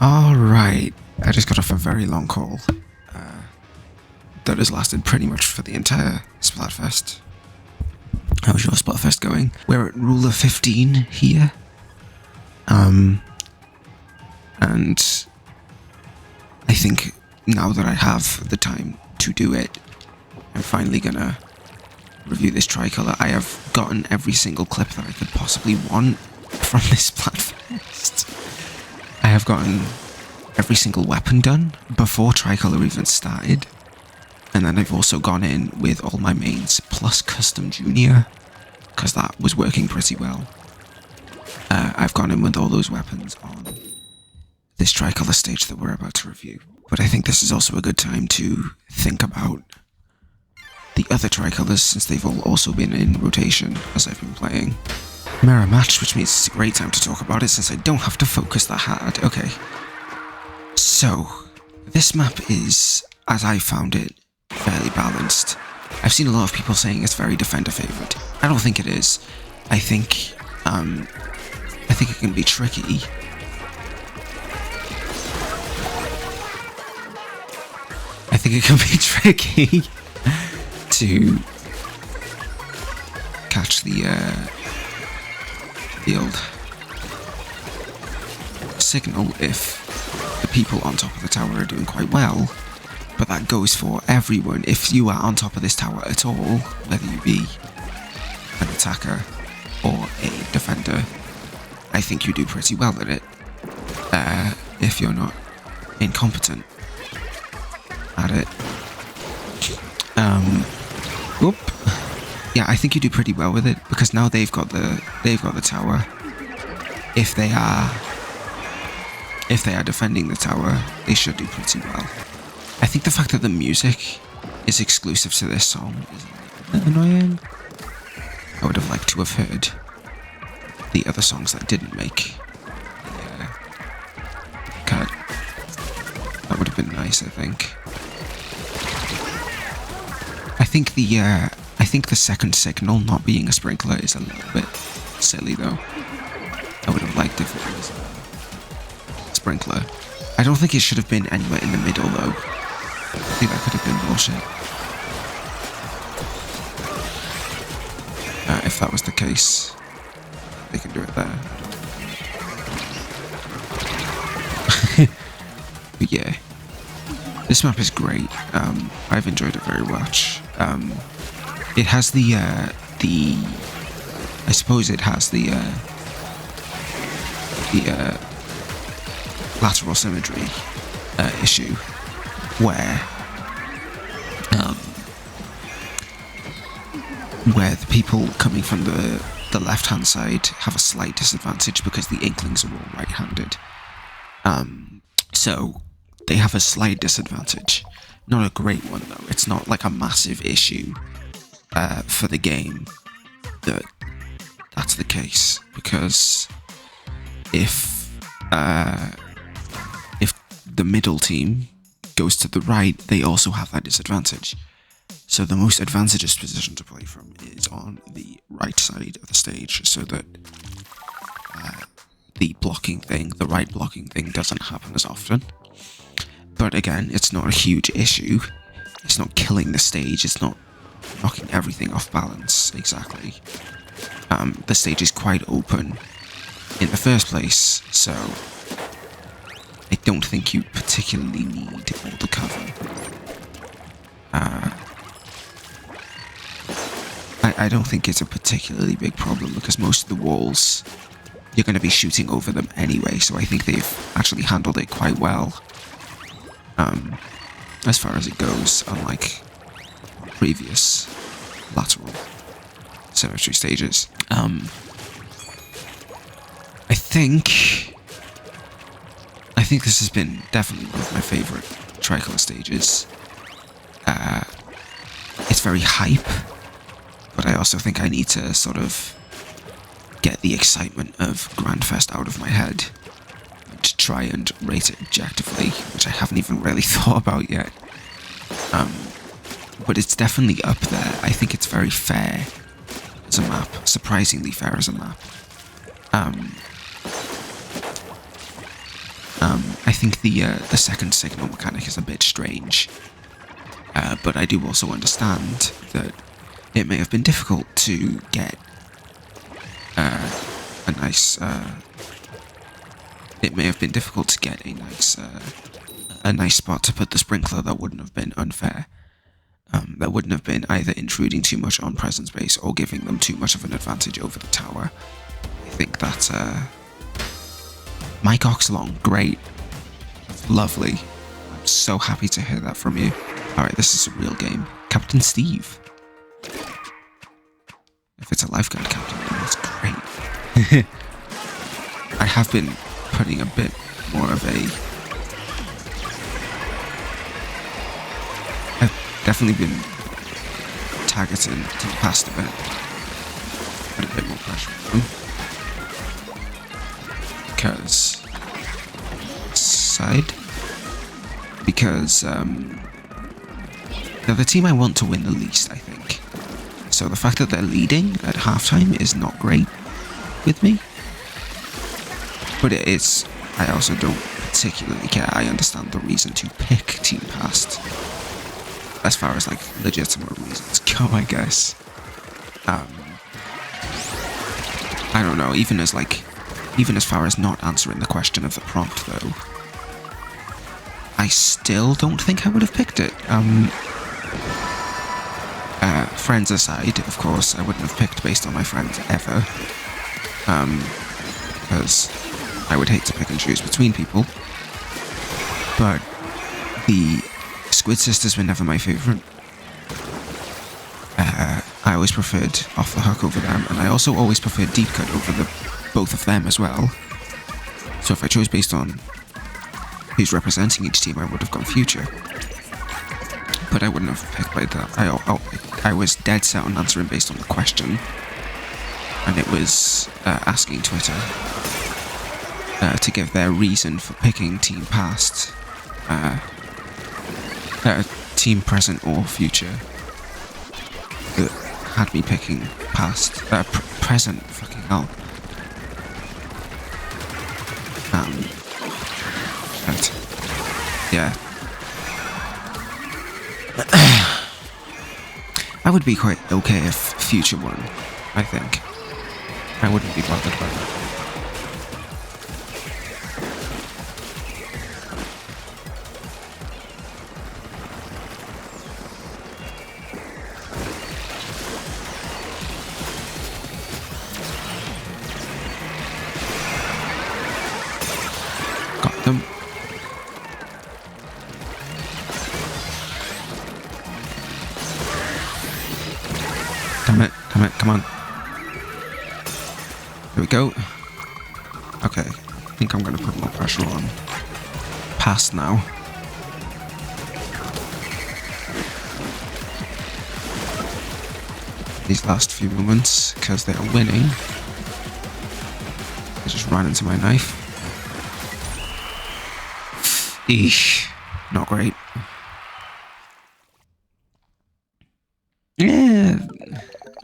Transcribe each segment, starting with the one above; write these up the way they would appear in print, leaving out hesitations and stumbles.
Alright, I just got off a very long call that has lasted pretty much for the entire Splatfest. How's your Splatfest going? We're at ruler 15 here. And I think now that I have the time to do it, I'm finally gonna review this Tricolour. I have gotten every single clip that I could possibly want from this Splatfest. I have gotten every single weapon done before Tricolour even started. And then I've also gone in with all my mains plus custom junior, because that was working pretty well. I've gone in with all those weapons on this Tricolour stage that we're about to review. But I think this is also a good time to think about the other Tricolours, since they've all also been in rotation as I've been playing. Mirror match, which means it's a great time to talk about it since I don't have to focus that hard. Okay. So, this map is, as I found it, fairly balanced. I've seen a lot of people saying it's very defender favored. I don't think it is. I think it can be tricky. I think it can be tricky to catch the old signal if the people on top of the tower are doing quite well. But that goes for everyone. If you are on top of this tower at all, whether you be an attacker or a defender, I think you do pretty well at it. If you're not incompetent at it. Yeah, I think you do pretty well with it, because now they've got the tower. If they are defending the tower, they should do pretty well. I think the fact that the music is exclusive to this song is a bit annoying. I would have liked to have heard the other songs that didn't make the cut. That would have been nice, I think. I think the second signal not being a sprinkler is a little bit silly, though. I would have liked if it was a sprinkler. I don't think it should have been anywhere in the middle, though. I think that could have been bullshit. If that was the case, they can do it there. But yeah, this map is great. I've enjoyed it very much. It has I suppose it has the lateral symmetry issue, where the people coming from the left-hand side have a slight disadvantage because the Inklings are all right-handed. So they have a slight disadvantage. Not a great one, though. It's not like a massive issue for the game that's the case, because if the middle team goes to the right, they also have that disadvantage. So the most advantageous position to play from is on the right side of the stage, so that the right blocking thing doesn't happen as often. But again, it's not a huge issue. It's not killing the stage, it's not knocking everything off balance, exactly. The stage is quite open in the first place, so I don't think you particularly need all the cover. I don't think it's a particularly big problem, because most of the walls, you're going to be shooting over them anyway, so I think they've actually handled it quite well. As far as it goes, unlike previous lateral symmetry stages. I think this has been definitely one of my favourite Tricolour stages. It's very hype, but I also think I need to sort of get the excitement of Grandfest out of my head to try and rate it objectively, which I haven't even really thought about yet. But it's definitely up there. I think it's very fair as a map, surprisingly fair as a map. I think the second signal mechanic is a bit strange, but I do also understand that it may have been difficult to get a nice. It may have been difficult to get a nice spot to put the sprinkler that wouldn't have been unfair. That wouldn't have been either intruding too much on present space or giving them too much of an advantage over the tower. I think that's Mike Oxlong, great. That's lovely. I'm so happy to hear that from you. Alright, this is a real game. Captain Steve. If it's a lifeguard captain, then that's great. I have been putting a bit more of a... I've definitely been targeting to the past a bit. Put a bit more pressure on them. Because... Because, they're the team I want to win the least, I think. So the fact that they're leading at halftime is not great with me. But it is. I also don't particularly care. I understand the reason to pick Team Past. As far as, like, legitimate reasons go, I guess. I don't know, even as far as not answering the question of the prompt, though, I still don't think I would have picked it. Friends aside, of course, I wouldn't have picked based on my friends ever. Because I would hate to pick and choose between people. But the Squid Sisters were never my favourite. I always preferred Off the Hook over them, and I also always preferred Deep Cut over both of them as well. So if I chose based on who's representing each team, I would have gone Future. But I wouldn't have picked by that. I was dead set on answering based on the question, and it was asking Twitter to give their reason for picking Team Past, Team Present or Future. That had me picking Past, Present. Fucking hell. But, yeah. I would be quite okay if Future won, I think. I wouldn't be bothered by that. Got them. Damn it, come on. Here we go. Okay, I think I'm gonna put more pressure on Past now. These last few moments, because they are winning. I just ran into my knife. Eesh, not great. Yeah,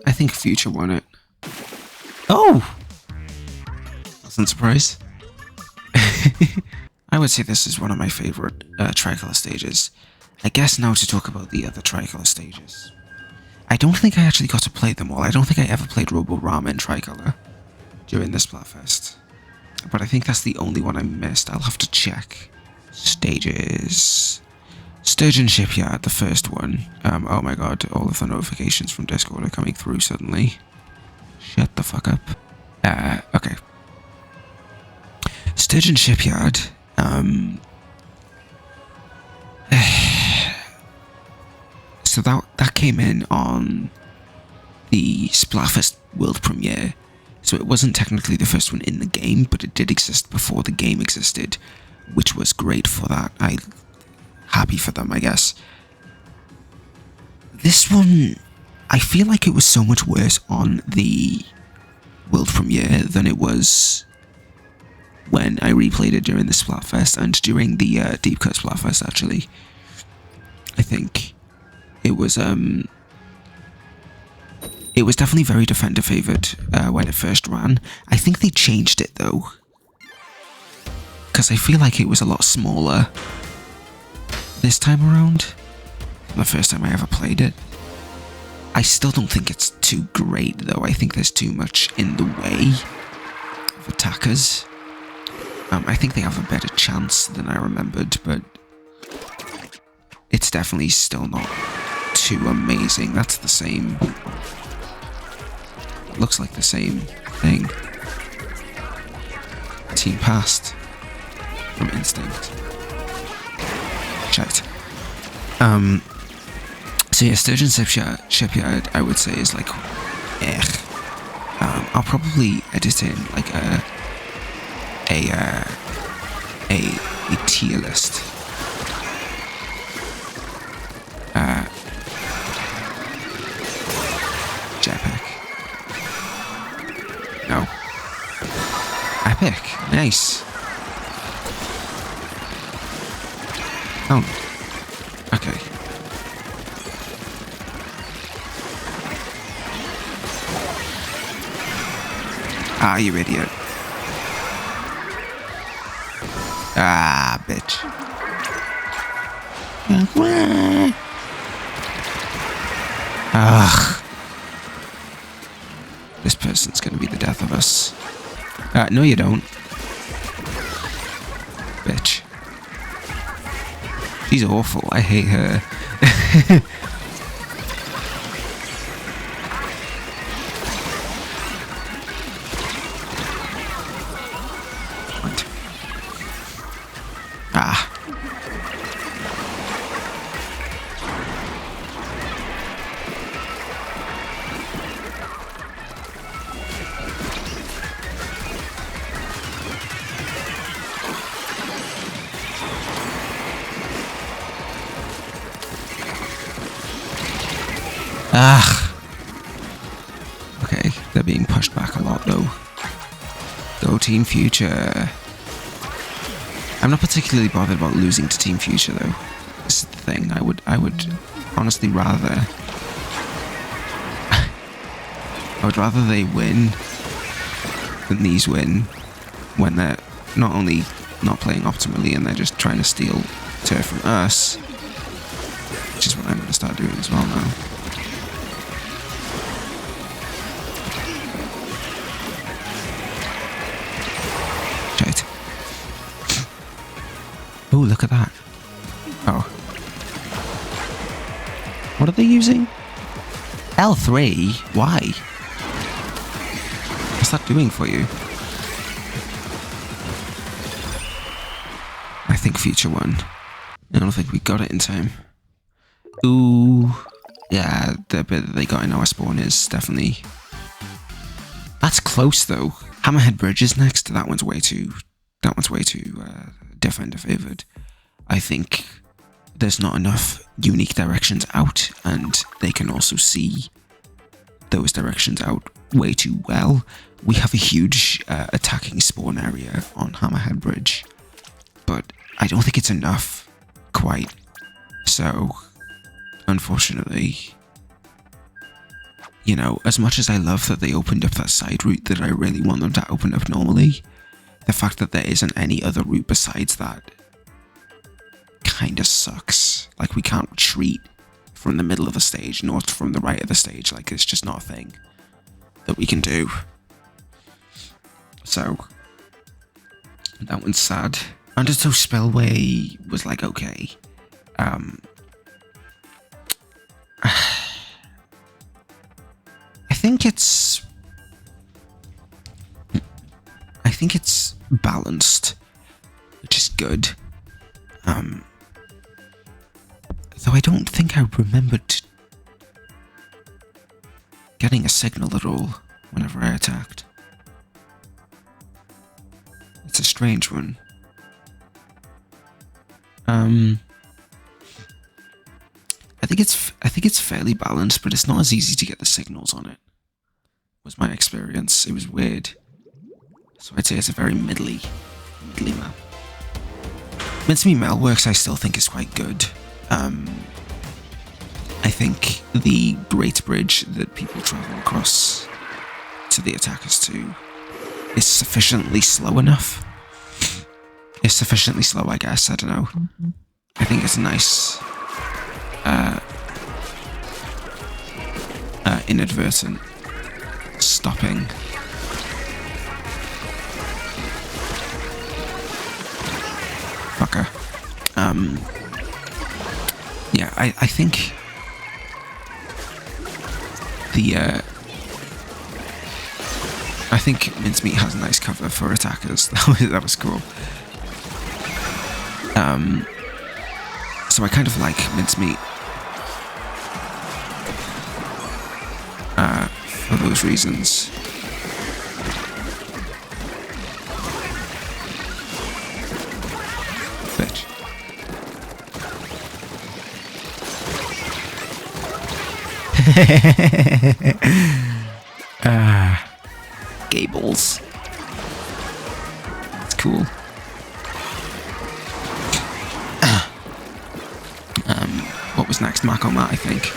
I think Future won it. Oh! Wasn't surprised. I would say this is one of my favourite Tricolour stages. I guess now to talk about the other Tricolour stages. I don't think I actually got to play them all. I don't think I ever played Roborama in Tricolour during this Splatfest. But I think that's the only one I missed. I'll have to check. Stages... Sturgeon Shipyard, the first one. Oh my god, all of the notifications from Discord are coming through suddenly. Shut the fuck up. Okay. Sturgeon Shipyard. So that came in on the Splatfest World Premiere. So it wasn't technically the first one in the game, but it did exist before the game existed, which was great for that. Happy for them, I guess. This one, I feel like it was so much worse on the World Premiere than it was when I replayed it during the Splatfest and during the Deep Cut Splatfest, actually. I think it was definitely very defender favoured when it first ran. I think they changed it though, because I feel like it was a lot smaller this time around. The first time I ever played it. I still don't think it's too great though. I think there's too much in the way of attackers. I think they have a better chance than I remembered, but it's definitely still not too amazing. That's the same. It looks like the same thing. Team passed from instinct. Checked. So yeah, Sturgeon Shipyard, I would say, is like, I'll probably edit in like a tier list. Jetpack. No. Epic. Nice. Oh. Okay. Ah, you idiot. Ah, bitch. Ugh. This person's gonna be the death of us. No you don't. Bitch. She's awful. I hate her. Ah. Ah. Okay, they're being pushed back a lot though. Go Team Future. I'm not particularly bothered about losing to Team Future though. This is the thing. I would honestly rather I would rather they win than these win when they're not only not playing optimally and they're just trying to steal turf from us, which is what I'm going to start doing as well now. Shite. Oh, look at that. Oh. What are they using? L3? Why? What's that doing for you? I think Future won. I don't think we got it in time. Ooh. Yeah, the bit that they got in our spawn is definitely... That's close though. Hammerhead Bridge is next. That one's way too defender favored. I think there's not enough unique directions out, and they can also see those directions out way too well. We have a huge attacking spawn area on Hammerhead Bridge, but I don't think it's enough quite. So, unfortunately, you know, as much as I love that they opened up that side route that I really want them to open up normally, the fact that there isn't any other route besides that kind of sucks. Like, we can't retreat from the middle of the stage, nor from the right of the stage. Like, it's just not a thing that we can do. So, that one's sad. Undertow Spillway was like, okay. I think it's balanced, which is good. Though I don't think I remembered getting a signal at all whenever I attacked. It's a strange one. I think it's fairly balanced, but it's not as easy to get the signals on it. Was my experience. It was weird. So I'd say it's a very middly map. Mincemeat Metalworks I still think is quite good. I think the Great Bridge that people travel across to the attackers to is sufficiently slow enough. is sufficiently slow, I guess. I don't know. I think it's a nice inadvertent stopping. Fucker. Yeah, I think I think Mincemeat has a nice cover for attackers. That was cool. So I kind of like Mincemeat for those reasons. Bitch. Gables. It's cool. What was next? Macomat, I think.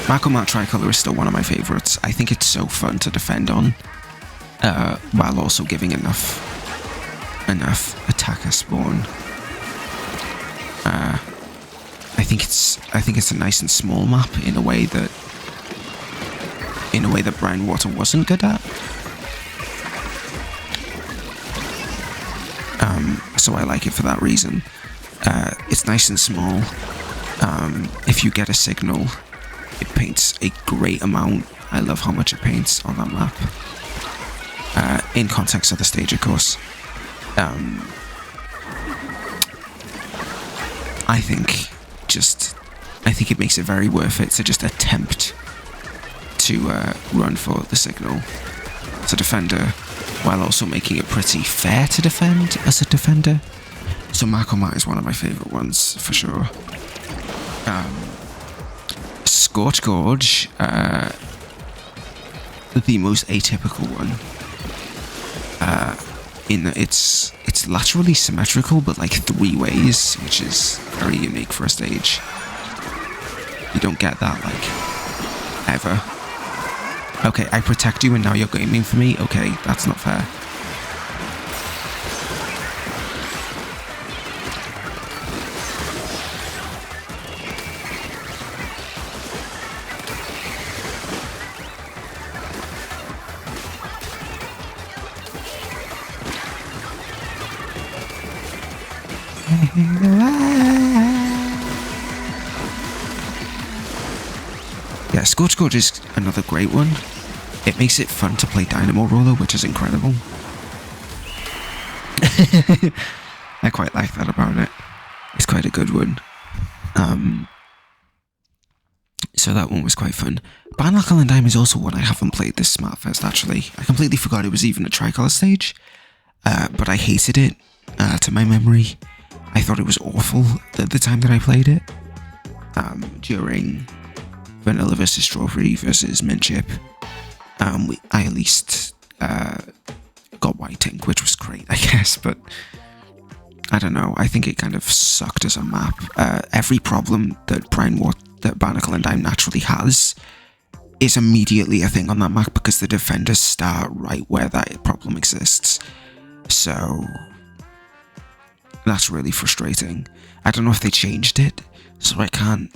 Macomat Tricolour is still one of my favourites. I think it's so fun to defend on, while also giving enough attacker spawn. I think it's a nice and small map in a way that Brine Water wasn't good at. So I like it for that reason. It's nice and small. If you get a signal, it paints a great amount. I love how much it paints on that map. In context of the stage, of course. I think it makes it very worth it to just attempt to run for the signal as a defender, while also making it pretty fair to defend as a defender. So Macomat is one of my favourite ones, for sure. Scorch Gorge, the most atypical one. In that it's laterally symmetrical, but like 3 ways, which is very unique for a stage. You don't get that, like, ever. Okay, I protect you and now you're gaming for me? Okay, that's not fair. Yeah, Scorch Gorge is another great one. It makes it fun to play Dynamo Roller, which is incredible. I quite like that about it. It's quite a good one. So that one was quite fun. Barnacle and Dime is also one I haven't played this Splatfest, actually. I completely forgot it was even a Tricolour stage. But I hated it, to my memory. I thought it was awful the time that I played it. During Vanilla versus Strawberry versus Mint Chip. I at least got White Ink, which was great, I guess, but I don't know. I think it kind of sucked as a map. Every problem that Barnacle and Dime naturally has is immediately a thing on that map because the defenders start right where that problem exists. So that's really frustrating. I don't know if they changed it, so I can't.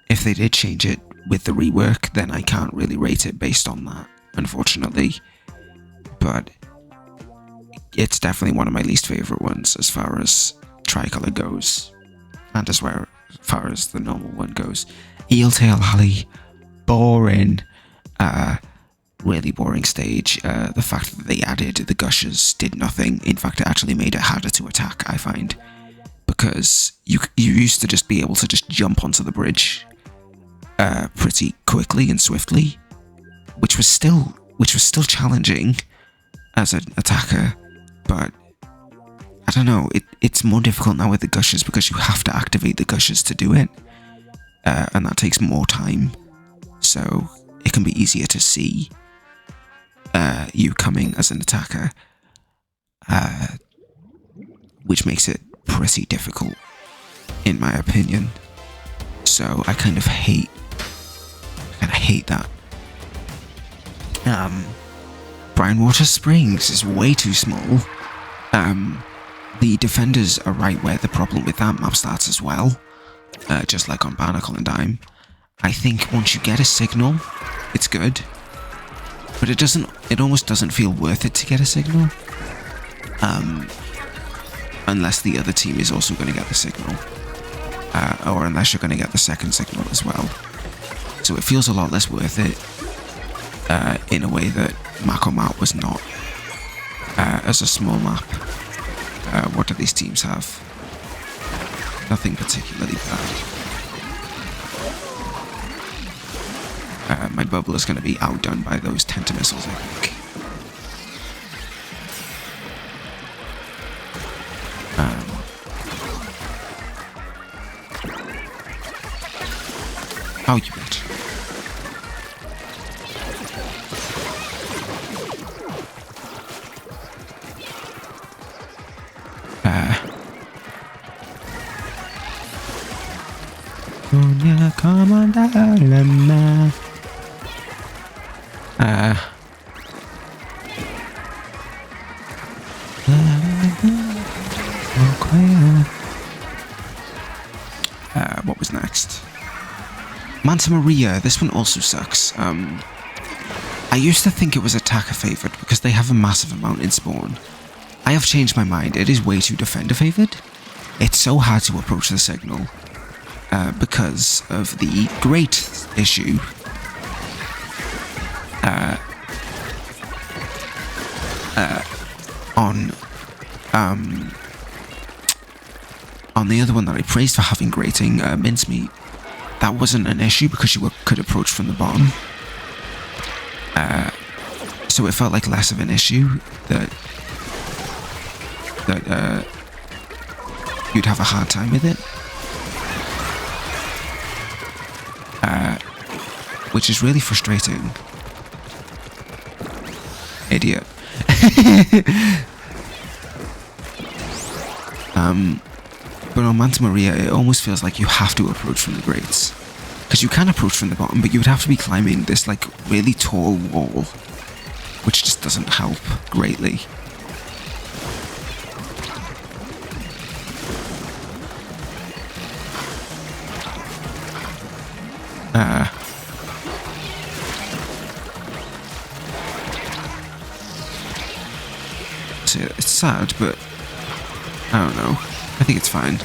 If they did change it with the rework, then I can't really rate it based on that, unfortunately. But it's definitely one of my least favourite ones as far as Tricolour goes, and as far as the normal one goes. Eeltail Alley, boring. Really boring stage. The fact that they added the gushers did nothing. In fact, it actually made it harder to attack, I find, because you used to just be able to just jump onto the bridge pretty quickly and swiftly, which was still challenging as an attacker, but I don't know, it's more difficult now with the gushers because you have to activate the gushers to do it, and that takes more time, so it can be easier to see you coming as an attacker, which makes it pretty difficult, in my opinion. So I kind of hate that. Brinewater Springs is way too small. The defenders are right where the problem with that map starts as well, just like on Barnacle and Dime. I think once you get a signal, it's good, but it almost doesn't feel worth it to get a signal, unless the other team is also going to get the signal, or unless you're going to get the second signal as well. So it feels a lot less worth it, in a way that Mako Map was not, as a small map. What do these teams have? Nothing particularly bad. My bubble is going to be outdone by those Tentamissiles, I think. Oh, you bitch. Come on down, what was next? Manta Maria. This one also sucks. I used to think it was attacker favored because they have a massive amount in spawn. I have changed my mind. It is way too defender favored. It's so hard to approach the signal. Because of the great issue on the other one that I praised for having grating, Mincemeat, that wasn't an issue because you could approach from the bottom. So it felt like less of an issue that you'd have a hard time with it. Which is really frustrating. Idiot. But on Manta Maria, it almost feels like you have to approach from the grates. Because you can approach from the bottom, but you would have to be climbing this like really tall wall, which just doesn't help greatly. So it's sad, but I don't know. I think it's fine.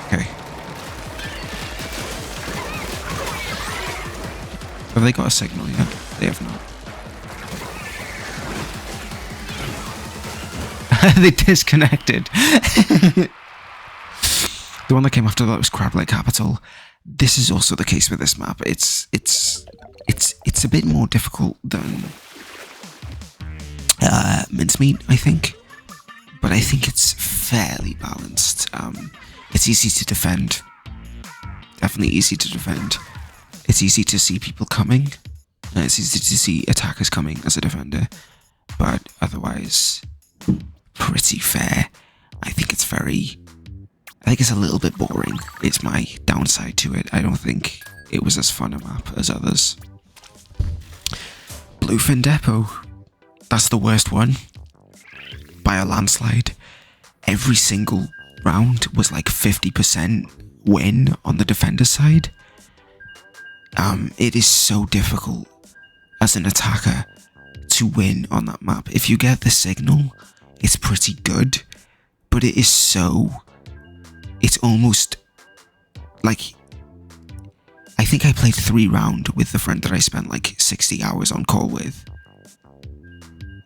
Okay. Have they got a signal yet? They have not. They disconnected. The one that came after that was Crab Lake Capital. This is also the case with this map. It's a bit more difficult than Mincemeat, I think, but I think it's fairly balanced. It's easy to defend. Definitely easy to defend. It's easy to see people coming. It's easy to see attackers coming as a defender, but otherwise pretty fair. I think it's a little bit boring. It's my downside to it. I don't think it was as fun a map as others. Bluefin Depot. That's the worst one. By a landslide. Every single round was like 50% win on the defender side. It is so difficult as an attacker to win on that map. If you get the signal, it's pretty good, but it is so... It's almost like... I think I played 3 rounds with the friend that I spent like 60 hours on call with.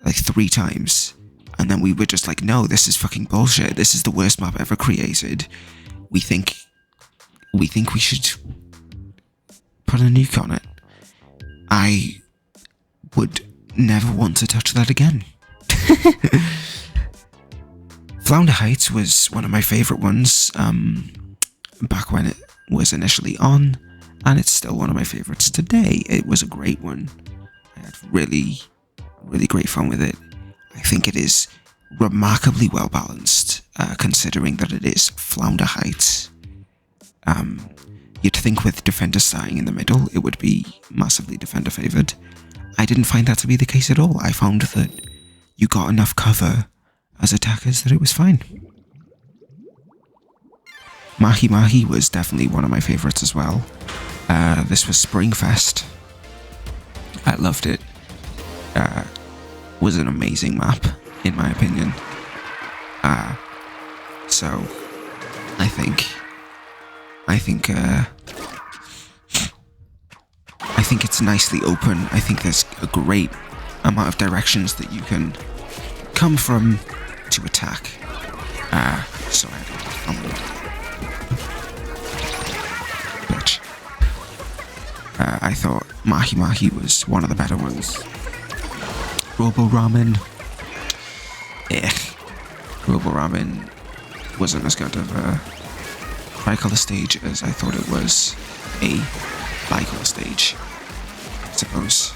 Like 3 times. And then we were just like, no, this is fucking bullshit. This is the worst map ever created. We think we should put a nuke on it. I would never want to touch that again. Flounder Heights was one of my favourite ones back when it was initially on, and it's still one of my favourites today. It was a great one. I had really, really great fun with it. I think it is remarkably well balanced, considering that it is Flounder Heights. You'd think with defenders starting in the middle, it would be massively defender favoured. I didn't find that to be the case at all. I found that you got enough cover as attackers that it was fine. Mahi Mahi was definitely one of my favourites as well. This was Springfest. I loved it. Was an amazing map, in my opinion. So, I think it's nicely open. I think there's a great amount of directions that you can come from to attack. So I'm gonna bitch. I thought Mahi Mahi was one of the better ones. Robo Ramen. Robo Ramen wasn't as good of a Tricolour stage as I thought it was a Tricolour stage, I suppose.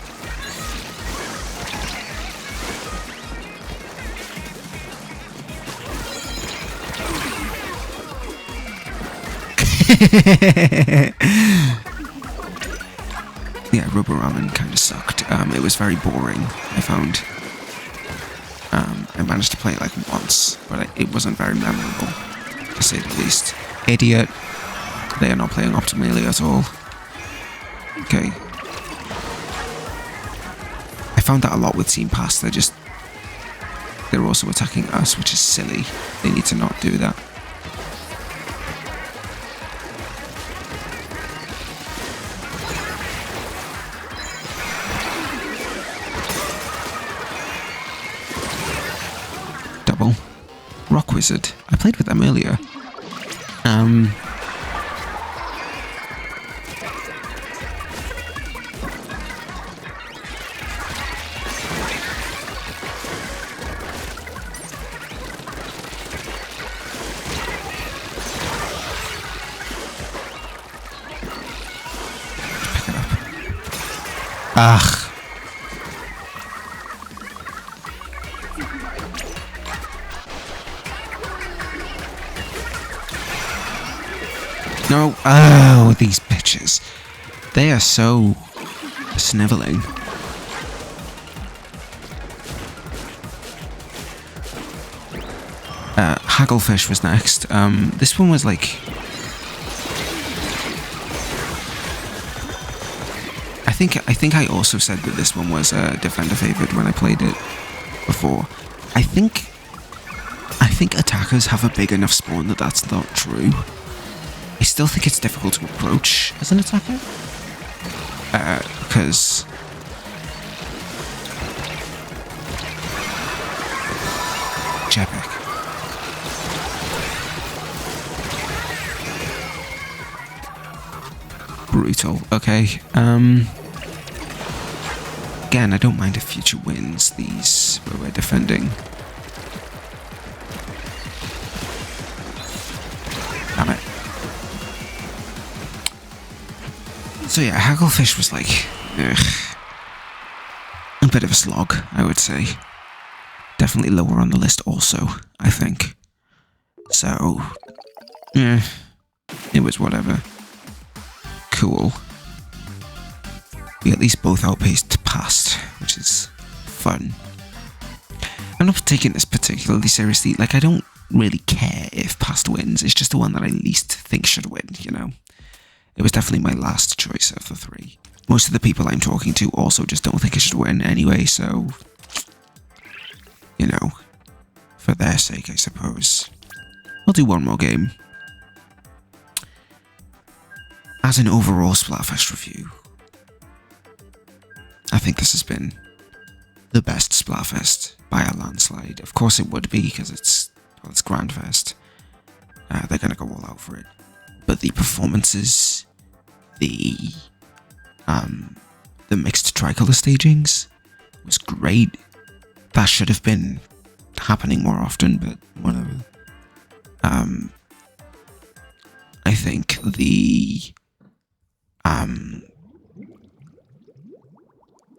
Yeah, Robo Ramen kind of sucked. It was very boring, I found. I managed to play it like once, but it wasn't very memorable, to say the least. Idiot. They are not playing optimally at all. Okay. I found that a lot with Team Pass. They're also attacking us, which is silly. They need to not do that. Rock Wizard. I played with them earlier. Pick it up. Ugh. No, oh, these bitches. They are so snivelling. Hagglefish was next. This one was like... I think I also said that this one was defender favoured when I played it before. I think attackers have a big enough spawn that that's not true. I still think it's difficult to approach as an attacker. Because... Jepic. Brutal. Okay. Again, I don't mind if Future wins these where we're defending. Damn it. So yeah, Hagglefish was like, a bit of a slog, I would say. Definitely lower on the list also, I think. So, it was whatever. Cool. We at least both outpaced Past, which is fun. I'm not taking this particularly seriously. Like, I don't really care if Past wins. It's just the one that I least think should win, you know? It was definitely my last choice of the three. Most of the people I'm talking to also just don't think it should win anyway, so... You know, for their sake, I suppose. I'll do one more game. As an overall Splatfest review, I think this has been the best Splatfest by a landslide. Of course it would be, because it's Grandfest. They're going to go all out for it. But the performances, the mixed Tricolour stagings was great. That should have been happening more often, but whatever.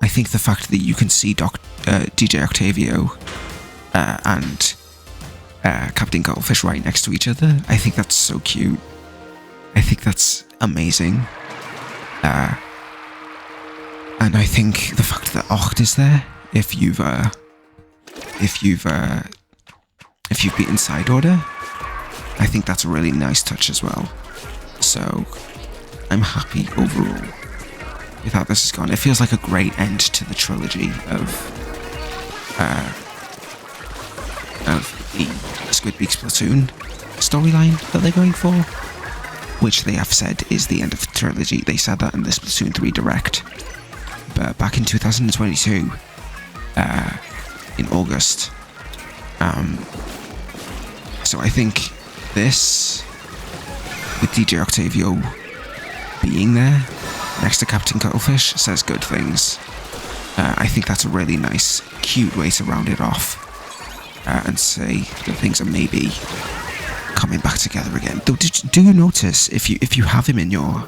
I think the fact that you can see DJ Octavio and Captain Goldfish right next to each other, I think that's so cute. I think that's amazing. And I think the fact that Ocht is there, if you've beaten Side Order, I think that's a really nice touch as well. So I'm happy overall with how this has gone. It feels like a great end to the trilogy of the Squidbeak Splatoon storyline that they're going for, which they have said is the end of the trilogy. They said that in the Splatoon 3 Direct. But back in 2022, in August. So I think this, with DJ Octavio being there next to Captain Cuttlefish, says good things. I think that's a really nice, cute way to round it off and say that things are maybe coming back together again. Though, do you notice if you have him in your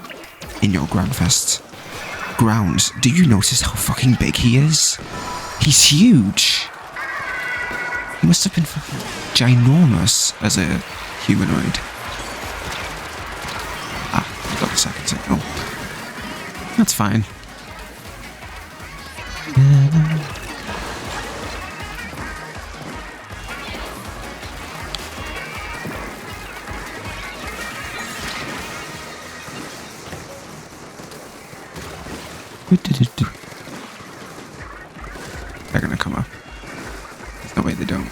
Grandfest grounds, do you notice how fucking big he is? He's huge. He must have been fucking ginormous as a humanoid. I got the second signal. That's fine. They're gonna come up. There's no way they don't.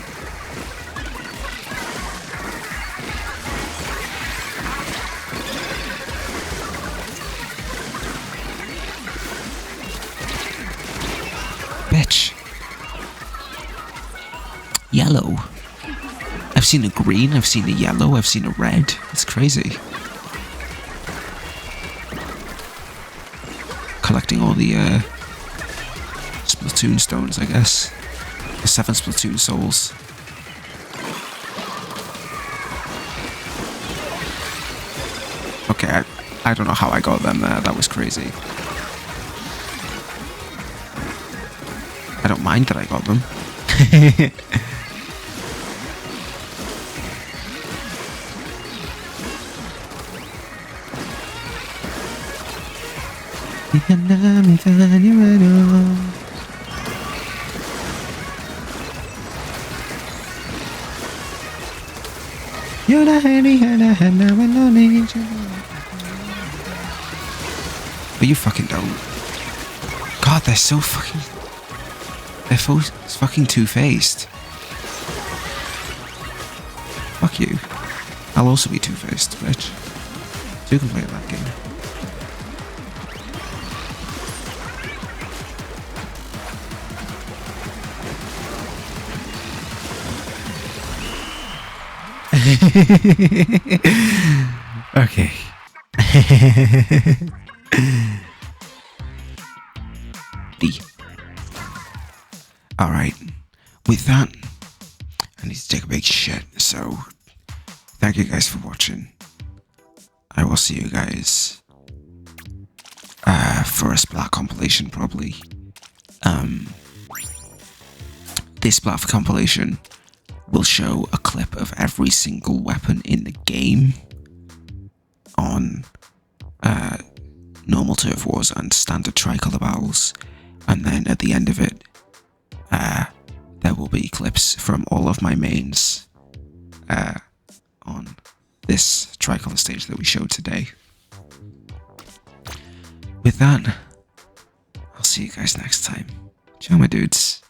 Bitch. Yellow. I've seen a green, I've seen a yellow, I've seen a red. It's crazy. Collecting all the Splatoon stones, I guess. The 7 Splatoon souls. Okay, I don't know how I got them there. That was crazy. I don't mind that I got them. But you fucking don't. God, they're so fucking... They're fucking two-faced. Fuck you. I'll also be two-faced, bitch. So you can play that game. Okay. D. Alright. With that, I need to take a big shit, so thank you guys for watching. I will see you guys for a Splat compilation, probably. This Splat compilation will show a clip of every single weapon in the game on normal Turf Wars and standard Tricolour battles, and then at the end of it there will be clips from all of my mains on this Tricolour stage that we showed today. With that, I'll see you guys next time. Ciao my dudes.